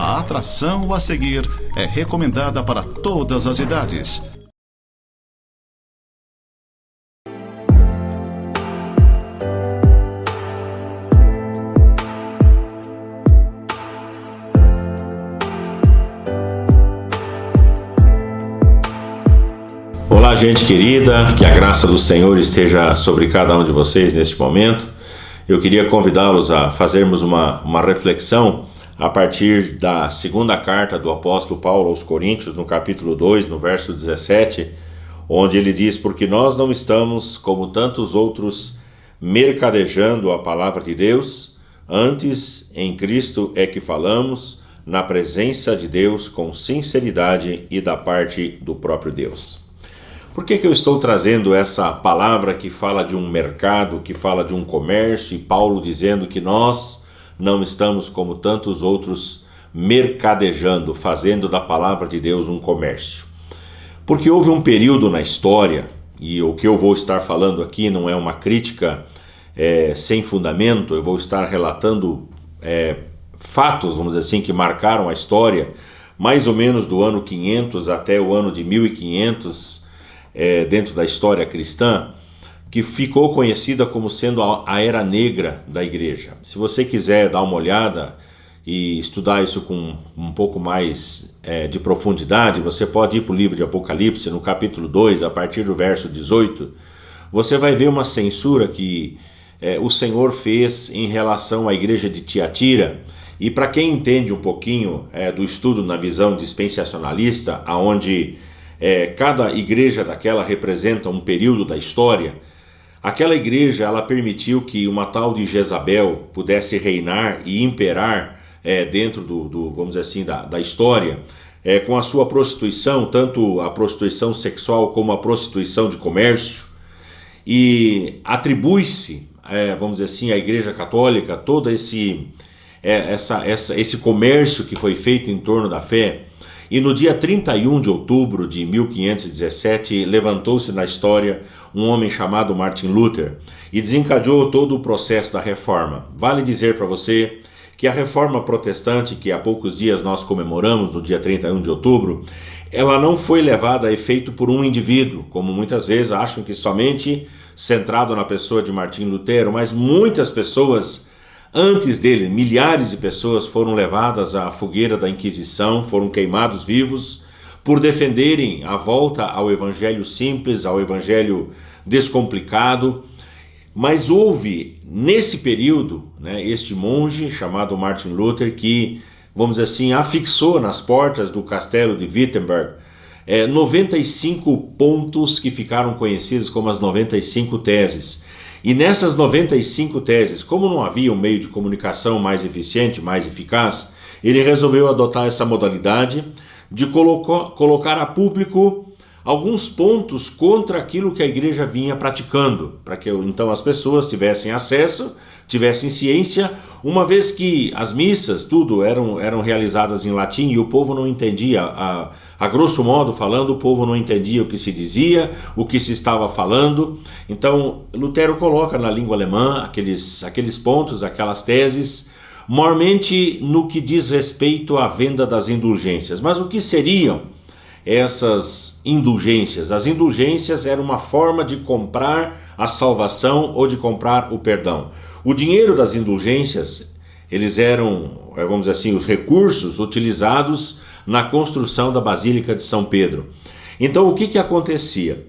A atração a seguir é recomendada para todas as idades. Olá, gente querida, que a graça do Senhor esteja sobre cada um de vocês neste momento. Eu queria convidá-los a fazermos uma reflexão a partir da segunda carta do apóstolo Paulo aos Coríntios, no capítulo 2, no verso 17, onde ele diz: porque nós não estamos, como tantos outros, mercadejando a palavra de Deus, antes em Cristo é que falamos, na presença de Deus, com sinceridade e da parte do próprio Deus. Por que eu estou trazendo essa palavra que fala de um mercado, que fala de um comércio, e Paulo dizendo que nós não estamos como tantos outros mercadejando, fazendo da palavra de Deus um comércio? Porque houve um período na história, e o que eu vou estar falando aqui não é uma crítica sem fundamento, eu vou estar relatando fatos, vamos dizer assim, que marcaram a história, mais ou menos do ano 500 até o ano de 1500, dentro da história cristã, que ficou conhecida como sendo a Era Negra da Igreja. Se você quiser dar uma olhada e estudar isso com um pouco mais de profundidade, você pode ir para o livro de Apocalipse, no capítulo 2, a partir do verso 18, você vai ver uma censura que o Senhor fez em relação à igreja de Tiatira. E para quem entende um pouquinho do estudo na visão dispensacionalista, onde cada igreja daquela representa um período da história, aquela igreja ela permitiu que uma tal de Jezabel pudesse reinar e imperar dentro vamos dizer assim, da história, com a sua prostituição, tanto a prostituição sexual como a prostituição de comércio, e atribui-se, vamos dizer assim, à Igreja Católica todo esse comércio que foi feito em torno da fé. E no dia 31 de outubro de 1517, levantou-se na história um homem chamado Martin Luther e desencadeou todo o processo da reforma. Vale dizer para você que a reforma protestante, que há poucos dias nós comemoramos, no dia 31 de outubro, ela não foi levada a efeito por um indivíduo, como muitas vezes acham que somente centrado na pessoa de Martim Lutero, mas muitas pessoas antes dele, milhares de pessoas foram levadas à fogueira da Inquisição, foram queimados vivos por defenderem a volta ao evangelho simples, ao evangelho descomplicado. Mas houve, nesse período, este monge chamado Martin Luther que, vamos dizer assim, afixou nas portas do castelo de Wittenberg 95 pontos que ficaram conhecidos como as 95 teses. E nessas 95 teses, como não havia um meio de comunicação mais eficiente, mais eficaz, ele resolveu adotar essa modalidade de colocar a público alguns pontos contra aquilo que a igreja vinha praticando, para que então as pessoas tivessem acesso, tivessem ciência, uma vez que as missas, tudo eram realizadas em latim e o povo não entendia, a grosso modo falando, o povo não entendia o que se dizia, o que se estava falando. Então Lutero coloca na língua alemã aqueles pontos, aquelas teses, maiormente no que diz respeito à venda das indulgências. Mas o que seriam essas indulgências? As indulgências eram uma forma de comprar a salvação ou de comprar o perdão. O dinheiro das indulgências, eles eram, vamos dizer assim, os recursos utilizados na construção da Basílica de São Pedro. Então o que acontecia?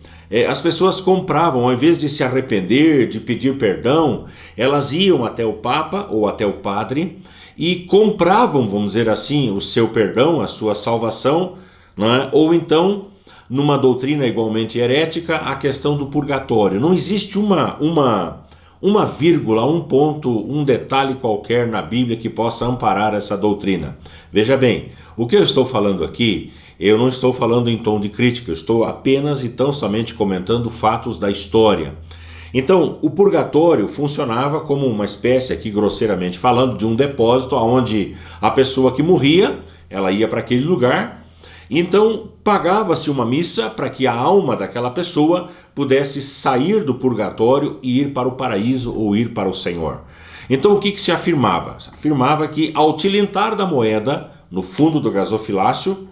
As pessoas compravam, ao invés de se arrepender, de pedir perdão, elas iam até o Papa ou até o Padre e compravam, vamos dizer assim, o seu perdão, a sua salvação, ou então, numa doutrina igualmente herética, a questão do purgatório. Não existe uma vírgula, um ponto, um detalhe qualquer na Bíblia que possa amparar essa doutrina. Veja bem, o que eu estou falando aqui, eu não estou falando em tom de crítica, eu estou apenas e tão somente comentando fatos da história. Então, o purgatório funcionava como uma espécie, aqui grosseiramente falando, de um depósito onde a pessoa que morria, ela ia para aquele lugar. Então pagava-se uma missa para que a alma daquela pessoa pudesse sair do purgatório e ir para o paraíso ou ir para o Senhor. Então o que se afirmava? Afirmava que ao tilintar da moeda, no fundo do gasofilácio,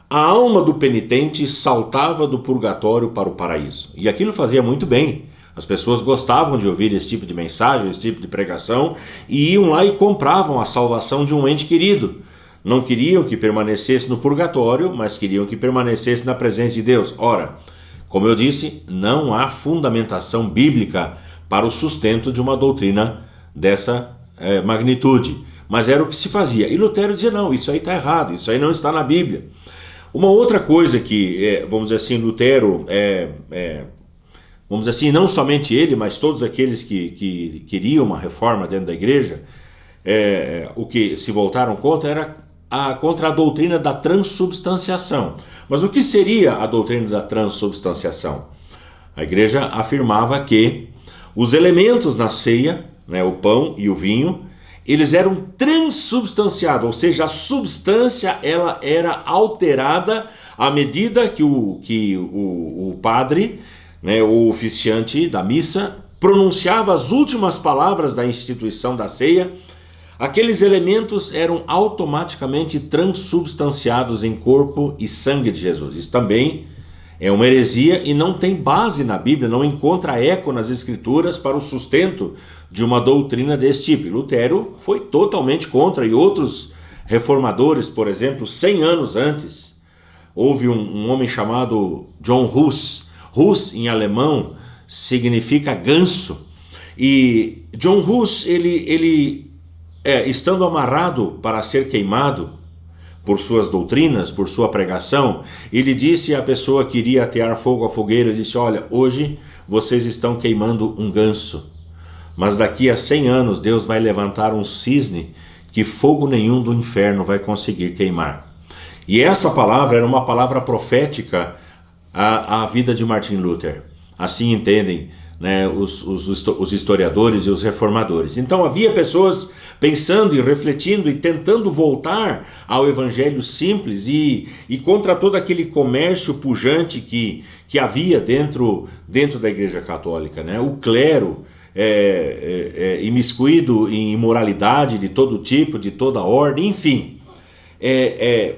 a alma do penitente saltava do purgatório para o paraíso. E aquilo fazia muito bem. As pessoas gostavam de ouvir esse tipo de mensagem, esse tipo de pregação, e iam lá e compravam a salvação de um ente querido. Não queriam que permanecesse no purgatório, mas queriam que permanecesse na presença de Deus. Ora, como eu disse, não há fundamentação bíblica para o sustento de uma doutrina dessa magnitude. Mas era o que se fazia. E Lutero dizia, não, isso aí está errado, isso aí não está na Bíblia. Uma outra coisa que, vamos dizer assim, Lutero, vamos dizer assim, não somente ele, mas todos aqueles que queriam uma reforma dentro da igreja, o que se voltaram contra era contra a doutrina da transubstanciação. Mas o que seria a doutrina da transubstanciação? A igreja afirmava que os elementos na ceia, né, o pão e o vinho, eles eram transubstanciados, ou seja, a substância ela era alterada à medida que o padre, né, o oficiante da missa, pronunciava as últimas palavras da instituição da ceia. Aqueles elementos eram automaticamente transubstanciados em corpo e sangue de Jesus. Isso também é uma heresia e não tem base na Bíblia, não encontra eco nas Escrituras para o sustento de uma doutrina desse tipo. Lutero foi totalmente contra, e outros reformadores, por exemplo, 100 anos antes, houve um homem chamado John Hus. Hus, em alemão, significa ganso. E John Hus, ele estando amarrado para ser queimado por suas doutrinas, por sua pregação, ele disse à pessoa que iria atear fogo à fogueira, ele disse, olha, hoje vocês estão queimando um ganso, mas daqui a 100 anos Deus vai levantar um cisne que fogo nenhum do inferno vai conseguir queimar. E essa palavra era uma palavra profética à vida de Martin Luther. Assim entendem, né, os historiadores e os reformadores. Então havia pessoas pensando e refletindo e tentando voltar ao evangelho simples e contra todo aquele comércio pujante que havia dentro da Igreja Católica, né? O clero imiscuído em imoralidade de todo tipo, de toda ordem, enfim.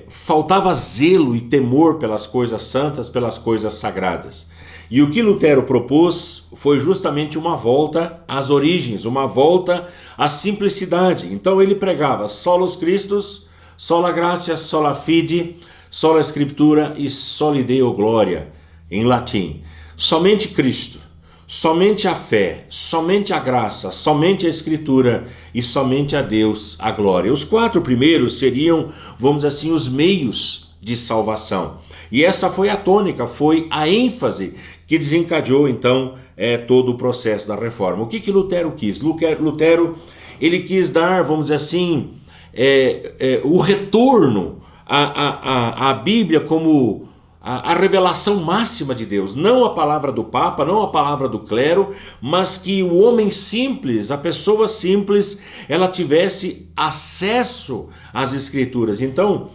Faltava zelo e temor pelas coisas santas, pelas coisas sagradas. E o que Lutero propôs foi justamente uma volta às origens, uma volta à simplicidade. Então ele pregava solos Christus, sola gratia, sola fide, sola Scriptura e soli Deo gloria, em latim. Somente Cristo, somente a fé, somente a graça, somente a Escritura e somente a Deus a glória. Os 4 primeiros seriam, vamos dizer assim, os meios de salvação. E essa foi a tônica, foi a ênfase que desencadeou então todo o processo da reforma. O que Lutero quis? Lutero ele quis dar, vamos dizer assim, o retorno à Bíblia como a revelação máxima de Deus, não a palavra do Papa, não a palavra do clero, mas que o homem simples, a pessoa simples, ela tivesse acesso às Escrituras. Então,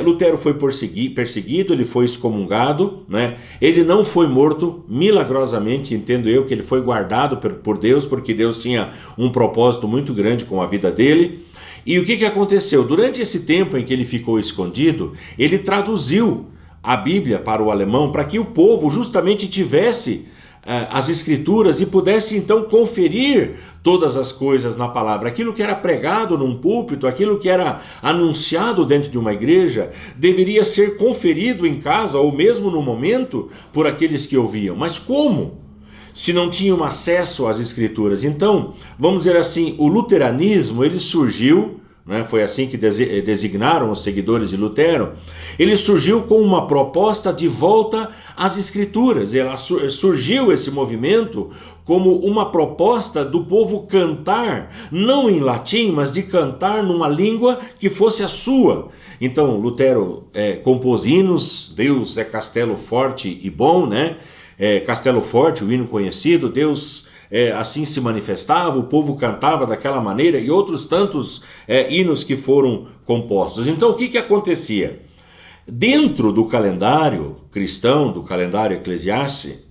Lutero foi perseguido, ele foi excomungado, né? Ele não foi morto, milagrosamente, entendo eu que ele foi guardado por Deus, porque Deus tinha um propósito muito grande com a vida dele. E o que aconteceu? Durante esse tempo em que ele ficou escondido, ele traduziu a Bíblia para o alemão, para que o povo justamente tivesse as Escrituras e pudesse então conferir todas as coisas na palavra. Aquilo que era pregado num púlpito, aquilo que era anunciado dentro de uma igreja, deveria ser conferido em casa ou mesmo no momento por aqueles que ouviam. Mas como? Se não tinham acesso às Escrituras. Então, vamos dizer assim, o luteranismo ele surgiu, né, foi assim que designaram os seguidores de Lutero, ele surgiu com uma proposta de volta às Escrituras. Surgiu esse movimento como uma proposta do povo cantar, não em latim, mas de cantar numa língua que fosse a sua. Então Lutero compôs hinos, Deus é castelo forte e bom, né? Castelo Forte, o hino conhecido, Deus assim se manifestava, o povo cantava daquela maneira e outros tantos hinos que foram compostos. Então o que acontecia? Dentro do calendário cristão, do calendário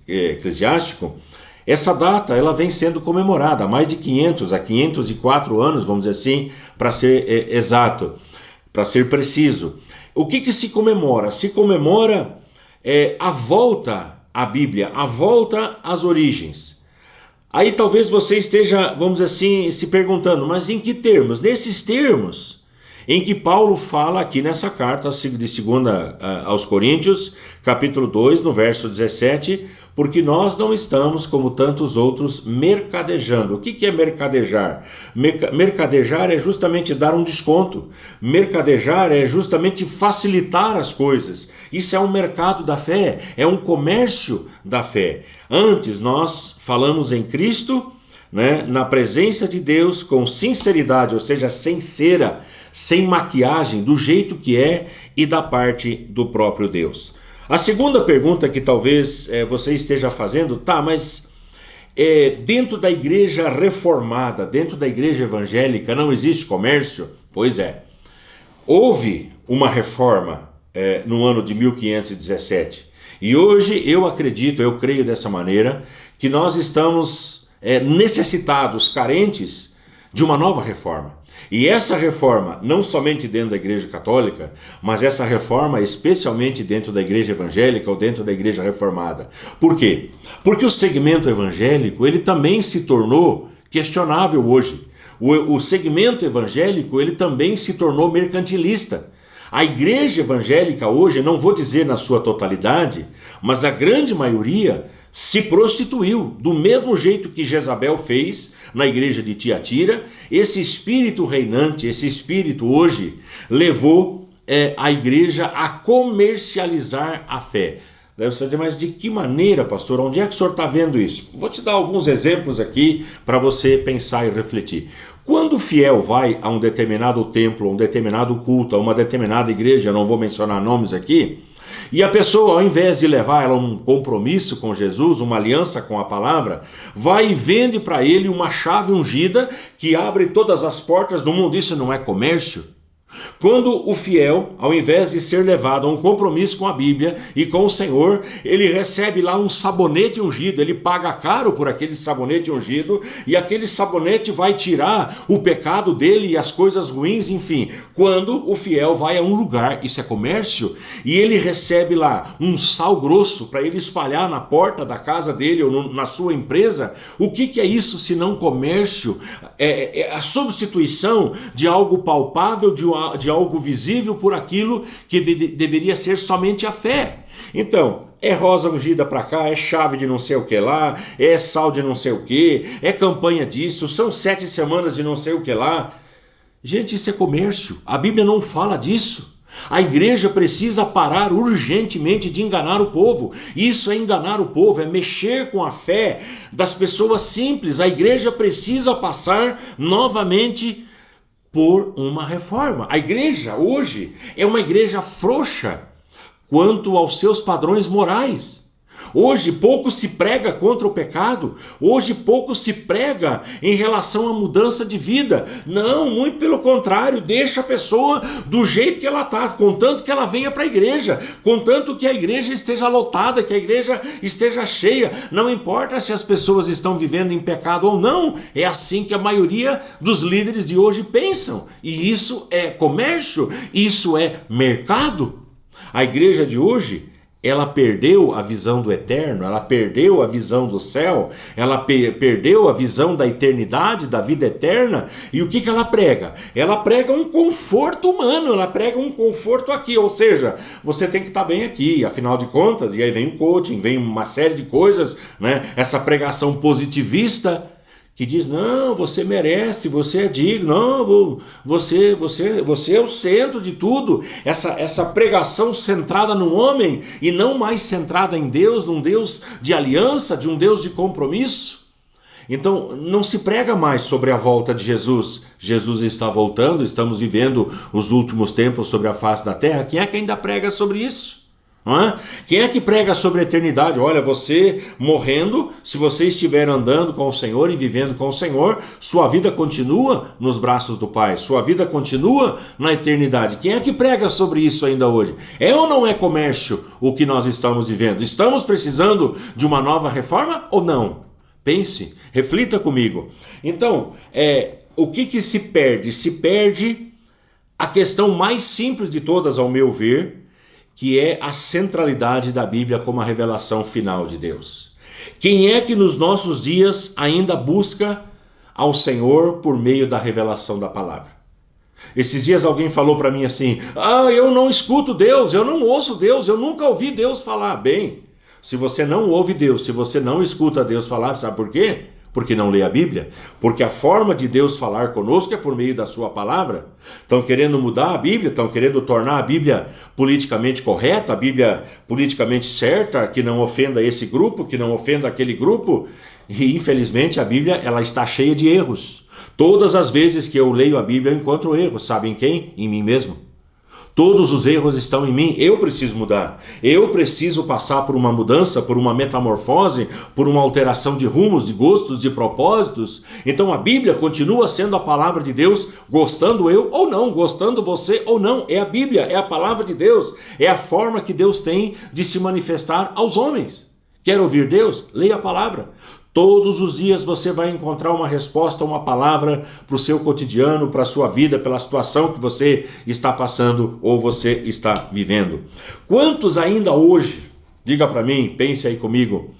eclesiástico, essa data ela vem sendo comemorada há mais de 504 anos, vamos dizer assim, para ser exato. para ser preciso. O que se comemora? Se comemora a volta à Bíblia, a volta às origens. Aí talvez você esteja, vamos dizer assim, se perguntando, mas em que termos? Nesses termos em que Paulo fala aqui nessa carta de 2 aos Coríntios, capítulo 2, no verso 17, porque nós não estamos, como tantos outros, mercadejando. O que é mercadejar? Mercadejar é justamente dar um desconto. Mercadejar é justamente facilitar as coisas. Isso é um mercado da fé, é um comércio da fé. Antes nós falamos em Cristo, né, na presença de Deus, com sinceridade, ou seja, sem cera, sem maquiagem, do jeito que é e da parte do próprio Deus. A segunda pergunta que talvez você esteja fazendo, mas dentro da igreja reformada, dentro da igreja evangélica, não existe comércio? Pois é. Houve uma reforma no ano de 1517. E hoje eu creio dessa maneira, que nós estamos necessitados, carentes de uma nova reforma. E essa reforma, não somente dentro da igreja católica, mas essa reforma especialmente dentro da igreja evangélica ou dentro da igreja reformada. Por quê? Porque o segmento evangélico, ele também se tornou questionável hoje. O segmento evangélico, ele também se tornou mercantilista. A igreja evangélica hoje, não vou dizer na sua totalidade, mas a grande maioria se prostituiu, do mesmo jeito que Jezabel fez na igreja de Tiatira. Esse espírito reinante, esse espírito hoje, levou a igreja a comercializar a fé. Daí você vai dizer, mas de que maneira, pastor? Onde é que o senhor está vendo isso? Vou te dar alguns exemplos aqui para você pensar e refletir. Quando o fiel vai a um determinado templo, a um determinado culto, a uma determinada igreja, não vou mencionar nomes aqui, e a pessoa, ao invés de levar ela a um compromisso com Jesus, uma aliança com a palavra, vai e vende para ele uma chave ungida que abre todas as portas do mundo. Isso não é comércio? Quando o fiel, ao invés de ser levado a um compromisso com a Bíblia e com o Senhor, ele recebe lá um sabonete ungido, ele paga caro por aquele sabonete ungido, e aquele sabonete vai tirar o pecado dele e as coisas ruins, enfim. Quando o fiel vai a um lugar, isso é comércio, e ele recebe lá um sal grosso para ele espalhar na porta da casa dele ou na sua empresa, o que é isso se não comércio? É a substituição de algo palpável, de algo visível por aquilo que deveria ser somente a fé. Então, é rosa ungida para cá, é chave de não sei o que lá, é sal de não sei o que, é campanha disso, são 7 semanas de não sei o que lá. Gente, isso é comércio. A Bíblia não fala disso. A igreja precisa parar urgentemente de enganar o povo. Isso é enganar o povo, é mexer com a fé das pessoas simples. A igreja precisa passar novamente por uma reforma. A igreja hoje é uma igreja frouxa quanto aos seus padrões morais. Hoje pouco se prega contra o pecado, hoje pouco se prega em relação à mudança de vida. Não, muito pelo contrário, deixa a pessoa do jeito que ela está, contanto que ela venha para a igreja, contanto que a igreja esteja lotada, que a igreja esteja cheia. Não importa se as pessoas estão vivendo em pecado ou não, é assim que a maioria dos líderes de hoje pensam. E isso é comércio, isso é mercado. A igreja de hoje, ela perdeu a visão do eterno, ela perdeu a visão do céu, ela perdeu a visão da eternidade, da vida eterna. E o que ela prega? Ela prega um conforto humano, ela prega um conforto aqui, ou seja, você tem que estar bem aqui, afinal de contas, e aí vem o coaching, vem uma série de coisas, né? Essa pregação positivista, que diz, não, você merece, você é digno, não, você é o centro de tudo. Essa pregação centrada no homem e não mais centrada em Deus, num Deus de aliança, de um Deus de compromisso. Então, não se prega mais sobre a volta de Jesus. Jesus está voltando, estamos vivendo os últimos tempos sobre a face da terra. Quem é que ainda prega sobre isso? Quem é que prega sobre a eternidade? Olha, você morrendo, se você estiver andando com o Senhor e vivendo com o Senhor, sua vida continua nos braços do Pai, sua vida continua na eternidade. Quem é que prega sobre isso ainda hoje? É ou não é comércio o que nós estamos vivendo? Estamos precisando de uma nova reforma ou não? Pense, reflita comigo. Então, o que se perde? Se perde a questão mais simples de todas, ao meu ver, que é a centralidade da Bíblia como a revelação final de Deus. Quem é que nos nossos dias ainda busca ao Senhor por meio da revelação da palavra? Esses dias alguém falou para mim assim: eu não escuto Deus, eu não ouço Deus, eu nunca ouvi Deus falar. Bem, se você não ouve Deus, se você não escuta Deus falar, sabe por quê? Porque não lê a Bíblia. Porque a forma de Deus falar conosco é por meio da sua palavra. Estão querendo mudar a Bíblia, estão querendo tornar a Bíblia politicamente correta, a Bíblia politicamente certa, que não ofenda esse grupo, que não ofenda aquele grupo. E infelizmente a Bíblia, ela está cheia de erros. Todas as vezes que eu leio a Bíblia eu encontro erros. Sabem quem? Em mim mesmo. Todos os erros estão em mim, eu preciso mudar. Eu preciso passar por uma mudança, por uma metamorfose, por uma alteração de rumos, de gostos, de propósitos. Então a Bíblia continua sendo a palavra de Deus, gostando eu ou não, gostando você ou não. É a Bíblia, é a palavra de Deus, é a forma que Deus tem de se manifestar aos homens. Quer ouvir Deus? Leia a palavra. Todos os dias você vai encontrar uma resposta, uma palavra para o seu cotidiano, para a sua vida, pela situação que você está passando ou você está vivendo. Quantos ainda hoje, diga para mim, pense aí comigo,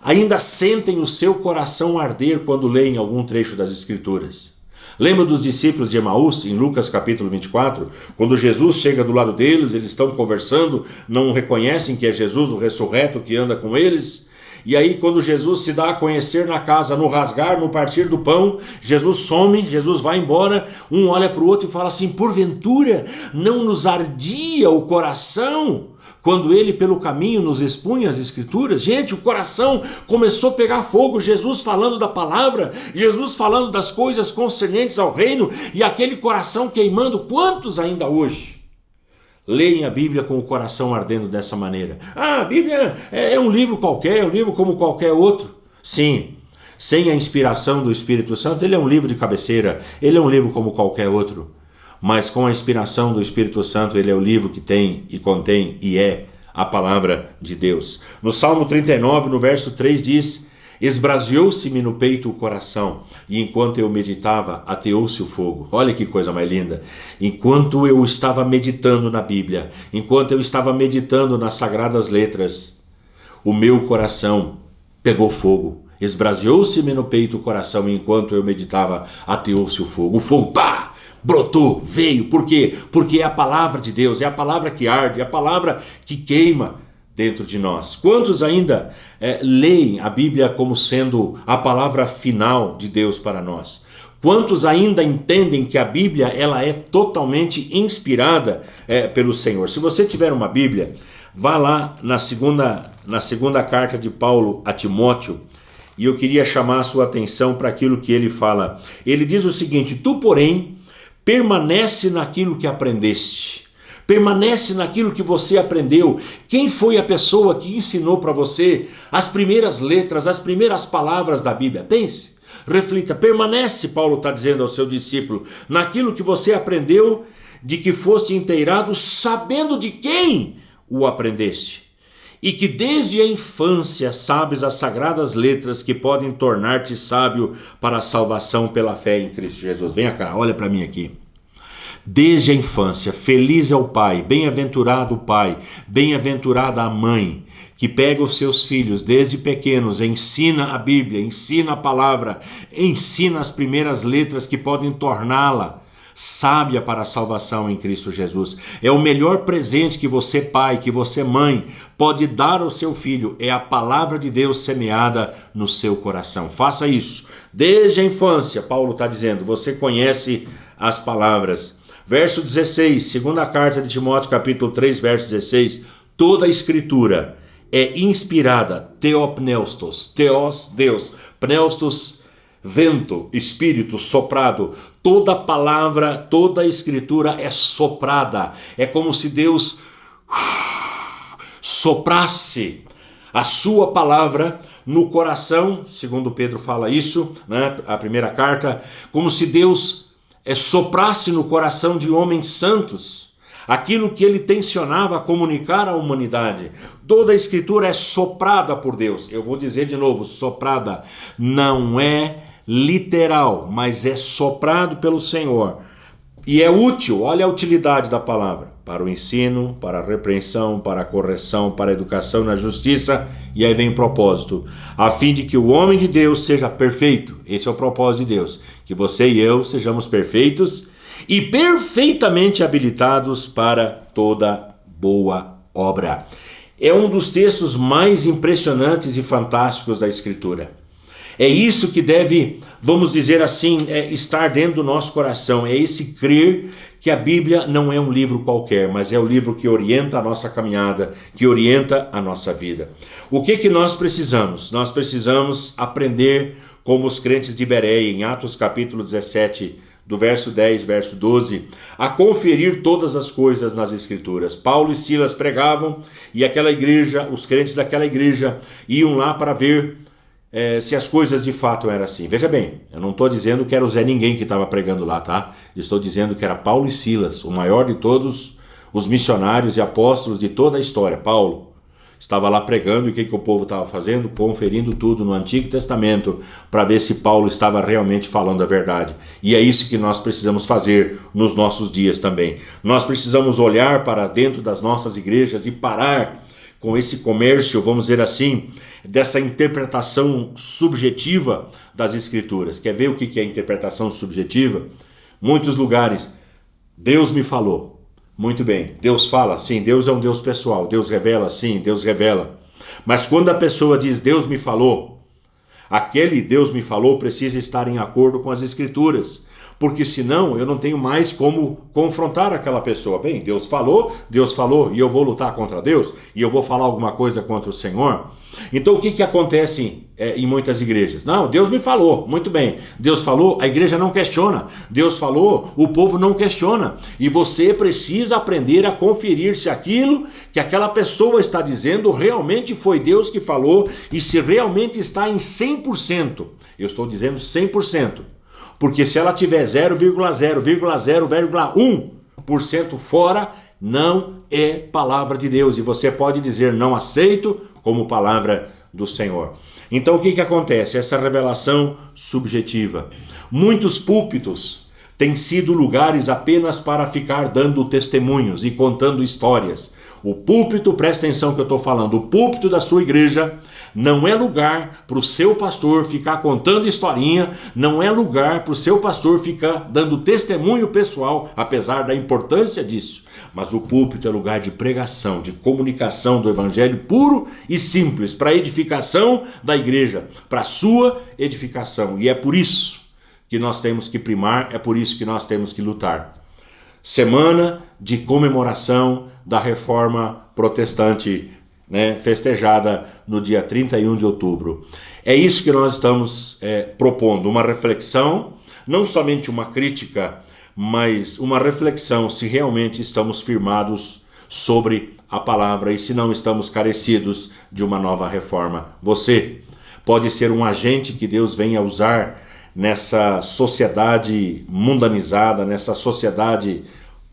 ainda sentem o seu coração arder quando leem algum trecho das Escrituras? Lembra dos discípulos de Emaús, em Lucas capítulo 24? Quando Jesus chega do lado deles, eles estão conversando, não reconhecem que é Jesus, o ressurreto, que anda com eles. E aí quando Jesus se dá a conhecer na casa, no rasgar, no partir do pão, Jesus some, Jesus vai embora, um olha para o outro e fala assim: porventura não nos ardia o coração quando ele pelo caminho nos expunha as Escrituras? Gente, o coração começou a pegar fogo, Jesus falando da palavra, Jesus falando das coisas concernentes ao reino, e aquele coração queimando. Quantos ainda hoje leem a Bíblia com o coração ardendo dessa maneira? A Bíblia é um livro qualquer, é um livro como qualquer outro. Sim, sem a inspiração do Espírito Santo, ele é um livro de cabeceira, ele é um livro como qualquer outro. Mas com a inspiração do Espírito Santo, ele é o livro que tem e contém e é a palavra de Deus. No Salmo 39, no verso 3 diz: esbraseou-se-me no peito o coração, e enquanto eu meditava, ateou-se o fogo. Olha que coisa mais linda. Enquanto eu estava meditando na Bíblia, enquanto eu estava meditando nas sagradas letras, o meu coração pegou fogo. Esbraseou-se-me no peito o coração, e enquanto eu meditava, ateou-se o fogo. O fogo, pá! Brotou, veio. Por quê? Porque é a palavra de Deus, é a palavra que arde, é a palavra que queima dentro de nós. Quantos ainda leem a Bíblia como sendo a palavra final de Deus para nós? Quantos ainda entendem que a Bíblia ela é totalmente inspirada pelo Senhor? Se você tiver uma Bíblia, vá lá na segunda carta de Paulo a Timóteo, e eu queria chamar a sua atenção para aquilo que ele fala. Ele diz o seguinte: tu, porém, permanece naquilo que aprendeste. Permanece naquilo que você aprendeu. Quem foi a pessoa que ensinou para você as primeiras letras, as primeiras palavras da Bíblia? Pense, reflita. Permanece, Paulo está dizendo ao seu discípulo, naquilo que você aprendeu, de que foste inteirado, sabendo de quem o aprendeste. E que desde a infância sabes as sagradas letras que podem tornar-te sábio para a salvação pela fé em Cristo Jesus. Venha cá, olha para mim aqui. Desde a infância, feliz é o pai, bem-aventurado o pai, bem-aventurada a mãe, que pega os seus filhos desde pequenos, ensina a Bíblia, ensina a palavra, ensina as primeiras letras que podem torná-la sábia para a salvação em Cristo Jesus. É o melhor presente que você, pai, que você, mãe, pode dar ao seu filho, é a palavra de Deus semeada no seu coração. Faça isso. Desde a infância, Paulo está dizendo, você conhece as palavras. Verso 16, segunda carta de Timóteo, capítulo 3, verso 16, toda a escritura é inspirada, theopneustos, theos, Deus, pneustos, vento, espírito, soprado. Toda palavra, toda a escritura é soprada. É como se Deus soprasse a sua palavra no coração, segundo Pedro fala isso, né? A primeira carta, como se Deus soprasse no coração de homens santos aquilo que ele tensionava comunicar à humanidade. Toda a escritura é soprada por Deus. Eu vou dizer de novo, soprada não é literal, mas é soprado pelo Senhor. E é útil, olha a utilidade da palavra, para o ensino, para a repreensão, para a correção, para a educação na justiça, e aí vem o propósito, a fim de que o homem de Deus seja perfeito. Esse é o propósito de Deus, que você e eu sejamos perfeitos e perfeitamente habilitados para toda boa obra. É um dos textos mais impressionantes e fantásticos da Escritura. É isso que deve, vamos dizer assim, estar dentro do nosso coração. É esse crer que a Bíblia não é um livro qualquer, mas é o livro que orienta a nossa caminhada, que orienta a nossa vida. O que nós precisamos? Nós precisamos aprender como os crentes de Bereia, em Atos capítulo 17, do verso 10, verso 12, a conferir todas as coisas nas Escrituras. Paulo e Silas pregavam e aquela igreja, os crentes daquela igreja iam lá para ver se as coisas de fato eram assim. Veja bem, eu não estou dizendo que era o Zé Ninguém que estava pregando lá, tá? Estou dizendo que era Paulo e Silas, o maior de todos os missionários e apóstolos de toda a história. Paulo estava lá pregando, e o que o povo estava fazendo? Conferindo tudo no Antigo Testamento para ver se Paulo estava realmente falando a verdade. E é isso que nós precisamos fazer nos nossos dias também. Nós precisamos olhar para dentro das nossas igrejas e parar com esse comércio, vamos dizer assim, dessa interpretação subjetiva das Escrituras. Quer ver o que é interpretação subjetiva? Muitos lugares, Deus me falou. Muito bem, Deus fala, sim, Deus é um Deus pessoal, Deus revela, sim, Deus revela. Mas quando a pessoa diz Deus me falou, aquele Deus me falou precisa estar em acordo com as Escrituras. Porque senão eu não tenho mais como confrontar aquela pessoa. Bem, Deus falou, e eu vou lutar contra Deus, e eu vou falar alguma coisa contra o Senhor. Então o que acontece em muitas igrejas? Não, Deus me falou, muito bem. Deus falou, a igreja não questiona. Deus falou, o povo não questiona. E você precisa aprender a conferir se aquilo que aquela pessoa está dizendo realmente foi Deus que falou, e se realmente está em 100%. Eu estou dizendo 100%. Porque se ela tiver 0,0,0,1% fora, não é palavra de Deus. E você pode dizer não aceito como palavra do Senhor. Então o que acontece? Essa revelação subjetiva. Muitos púlpitos têm sido lugares apenas para ficar dando testemunhos e contando histórias. O púlpito, presta atenção que eu estou falando, o púlpito da sua igreja não é lugar para o seu pastor ficar contando historinha, não é lugar para o seu pastor ficar dando testemunho pessoal, apesar da importância disso. Mas o púlpito é lugar de pregação, de comunicação do evangelho puro e simples, para a edificação da igreja, para a sua edificação. E é por isso que nós temos que primar, é por isso que nós temos que lutar. Semana de comemoração da Reforma Protestante, festejada no dia 31 de outubro. É isso que nós estamos propondo, uma reflexão, não somente uma crítica, mas uma reflexão se realmente estamos firmados sobre a palavra e se não estamos carecidos de uma nova reforma. Você pode ser um agente que Deus venha usar nessa sociedade mundanizada, nessa sociedade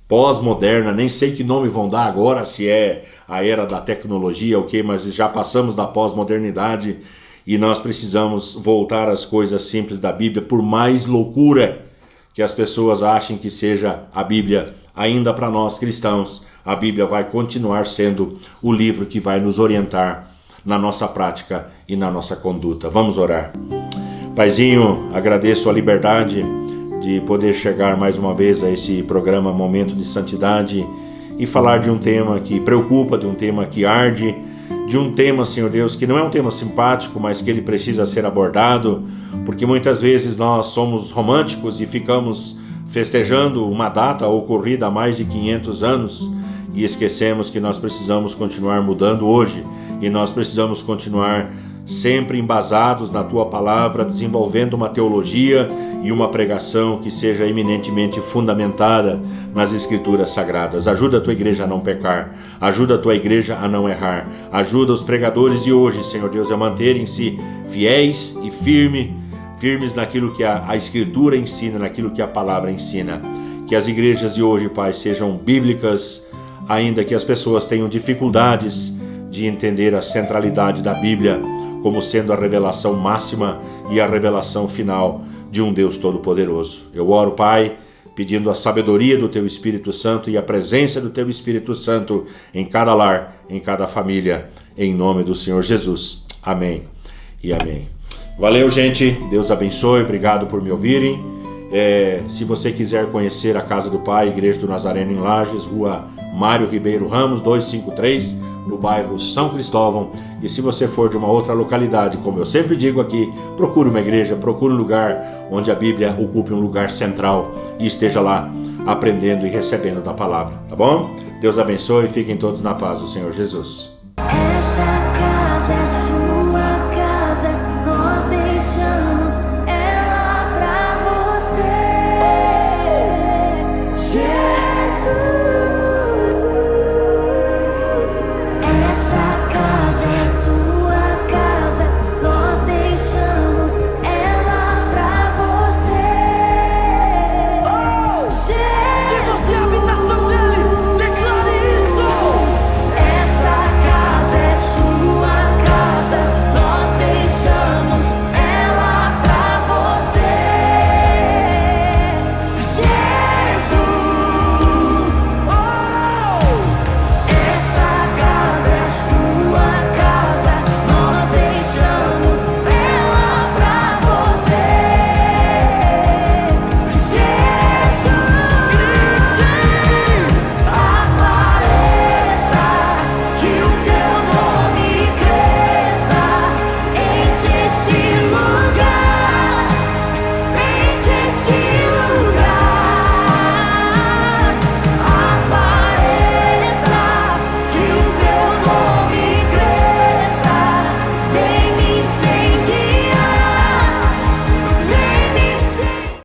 pós-moderna, nem sei que nome vão dar agora, se é a era da tecnologia ou o quê, mas já passamos da pós-modernidade e nós precisamos voltar às coisas simples da Bíblia, por mais loucura que as pessoas achem que seja a Bíblia. Ainda para nós cristãos, a Bíblia vai continuar sendo o livro que vai nos orientar na nossa prática e na nossa conduta. Vamos orar. Paizinho, agradeço a liberdade de poder chegar mais uma vez a esse programa Momento de Santidade e falar de um tema que preocupa, de um tema que arde, de um tema, Senhor Deus, que não é um tema simpático, mas que ele precisa ser abordado, porque muitas vezes nós somos românticos e ficamos festejando uma data ocorrida há mais de 500 anos e esquecemos que nós precisamos continuar mudando hoje e nós precisamos continuar sempre embasados na Tua Palavra, desenvolvendo uma teologia e uma pregação que seja eminentemente fundamentada nas Escrituras Sagradas. Ajuda a Tua igreja a não pecar, ajuda a Tua igreja a não errar, ajuda os pregadores de hoje, Senhor Deus, a manterem-se fiéis e firmes naquilo que a Escritura ensina, naquilo que a Palavra ensina. Que as igrejas de hoje, Pai, sejam bíblicas, ainda que as pessoas tenham dificuldades de entender a centralidade da Bíblia como sendo a revelação máxima e a revelação final de um Deus Todo-Poderoso. Eu oro, Pai, pedindo a sabedoria do Teu Espírito Santo e a presença do Teu Espírito Santo em cada lar, em cada família, em nome do Senhor Jesus. Amém e amém. Valeu, gente. Deus abençoe. Obrigado por me ouvirem. Se você quiser conhecer a Casa do Pai, Igreja do Nazareno em Lages, Rua Mário Ribeiro Ramos, 253, no bairro São Cristóvão. E se você for de uma outra localidade, como eu sempre digo aqui, procure uma igreja, procure um lugar onde a Bíblia ocupe um lugar central e esteja lá aprendendo e recebendo da palavra, tá bom? Deus abençoe e fiquem todos na paz do Senhor Jesus.